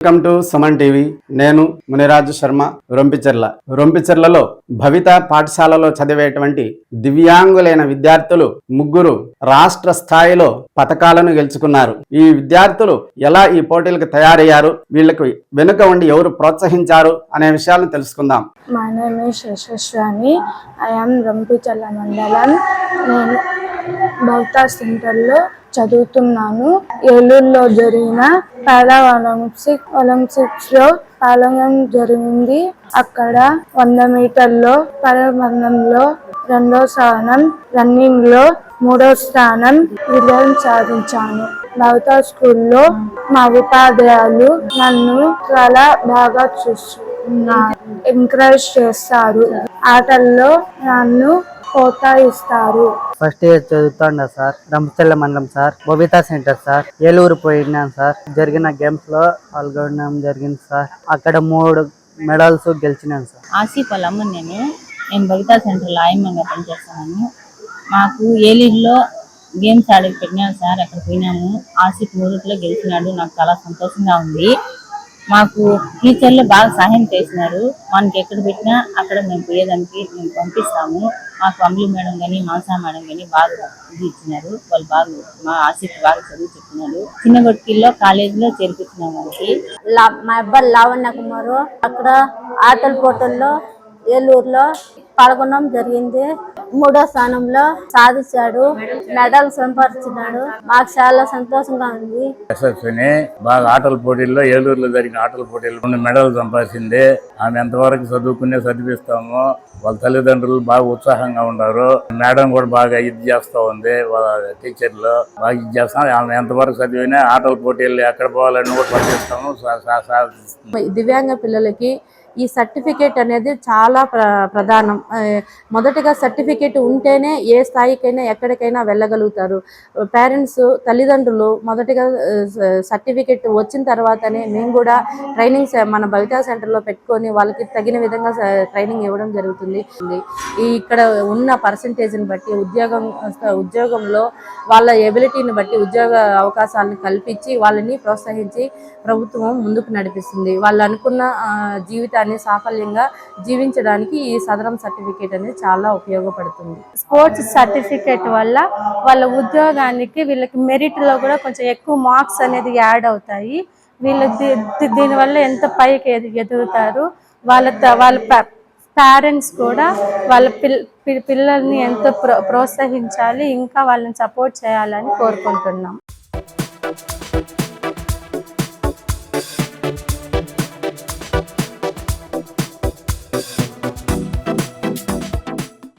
Welcome to Suman TV. నేను మునిరాజు శర్మ. రొంపిచెర్లలో భవిత పాఠశాలలో చదివేటువంటి దివ్యాంగులైన విద్యార్థులు ముగ్గురు రాష్ట్ర స్థాయిలో పతకాలను గెలుచుకున్నారు. ఈ విద్యార్థులు ఎలా ఈ పోటీలకు తయారయ్యారు, వీళ్ళకు వెనుక ఉండి ఎవరు ప్రోత్సహించారు అనే విషయాలను తెలుసుకుందాం. My name is Yashaswani. I am Rompicherla మండలం. నేను భవిత సెంటర్లో చదువుతున్నాను. ఏలూరులో జరిగిన పారా ఒలింపిక్స్ లో పాల్గొనడం జరిగింది. అక్కడ 100 మీటర్లో పరబంధంలో 2వ స్థానం, రన్నింగ్ లో 3వ స్థానం విజయం సాధించాను. భవిత స్కూల్లో మా ఉపాధ్యాయులు నన్ను చాలా బాగా చూస్తున్నారు, ఎంకరేజ్ చేస్తారు, ఆటల్లో నన్ను ప్రోత్సహిస్తారు. ఫస్ట్ ఇయర్ చదువుతాండా సార్. రొంపిచెర్ల మండలం sir. Bhavitha centre sir. Eluru పోయినాను సార్. జరిగిన గేమ్స్ లో పాల్గొనడం జరిగింది సార్. అక్కడ 3 మెడల్స్ గెలిచినాను సార్. ఆసిఫ్ వాళ్ళ అమ్మ నేను భవిత సెంటర్లో ఆయమ్మంగా పనిచేస్తాను. మాకు ఏలూరులో గేమ్స్ ఆడికి పెట్టినాను సార్. అక్కడ పోయినాము. ఆసిఫ్ మొదట్లో గెలిచినాడు. నాకు చాలా సంతోషంగా ఉంది. మాకు టీచర్లు బాగా సహాయం చేసినారు. మనకి ఎక్కడ పెట్టినా అక్కడ మేము పోయేదానికి మేము పంపిస్తాము. మాకు అమ్లి మేడం కానీ మానసా మేడం కానీ బాగా ఇది ఇచ్చినారు. వాళ్ళు బాగా మా ఆసక్తి బాగా చదువు చెప్తున్నారు. చిన్నగొట్టిలో కాలేజీలో చేర్పించినాము. వాళ్ళకి మా అబ్బాయి లావణ్య కుమారు అక్కడ ఆటల పోటీల్లో ఏలూరులో పాల్గొనడం జరిగింది. 3వ స్థానంలో సాధించాడు, మెడల్ సంపాదించినాడు. మాకు చాలా సంతోషంగా ఉంది. బాగా ఆటల పోటీల్లో ఏలూరులో జరిగిన ఆటల పోటీల్లో 2 మెడల్ సంపాదించింది. ఆమె ఎంతవరకు చదువుకునే చదివిస్తాము. వాళ్ళ తల్లిదండ్రులు బాగా ఉత్సాహంగా ఉన్నారు. మేడం కూడా బాగా ఇది చేస్తూ ఉంది. వాళ్ళ టీచర్లు బాగా ఇది చేస్తాం. ఆమె ఎంతవరకు చదివినా ఆటల పోటీల్లో ఎక్కడ పోవాలని కూడా పనిచేస్తాము. దివ్యాంగ పిల్లలకి ఈ సర్టిఫికేట్ అనేది చాలా ప్రధానం. మొదటగా సర్టిఫికేట్ ఉంటేనే ఏ స్థాయికైనా ఎక్కడికైనా వెళ్ళగలుగుతారు. పేరెంట్స్, తల్లిదండ్రులు మొదటగా సర్టిఫికేట్ వచ్చిన తర్వాతనే మేము కూడా ట్రైనింగ్ మన భవిత సెంటర్లో పెట్టుకొని వాళ్ళకి తగిన విధంగా ట్రైనింగ్ ఇవ్వడం జరుగుతుంది. ఇక్కడ ఉన్న పర్సంటేజ్ని బట్టి ఉద్యోగంలో వాళ్ళ ఎబిలిటీని బట్టి ఉద్యోగ అవకాశాలను కల్పించి వాళ్ళని ప్రోత్సహించి ప్రభుత్వం ముందుకు నడిపిస్తుంది. వాళ్ళు అనుకున్న జీవితాన్ని సాఫల్యంగా జీవించడానికి ఈ సదరం సర్టిఫికేట్ అనేది చాలా ఉపయోగపడుతుంది. స్పోర్ట్స్ సర్టిఫికేట్ వల్ల వాళ్ళ ఉద్యోగానికి వీళ్ళకి మెరిట్ లో కూడా కొంచెం ఎక్కువ మార్క్స్ అనేది యాడ్ అవుతాయి. వీళ్ళకి దీనివల్ల ఎంత పైకి ఎదుగుతారు. వాళ్ళ పేరెంట్స్ కూడా వాళ్ళ పిల్లల్ని ఎంతో ప్రోత్సహించాలి, ఇంకా వాళ్ళని సపోర్ట్ చేయాలని కోరుకుంటున్నాం.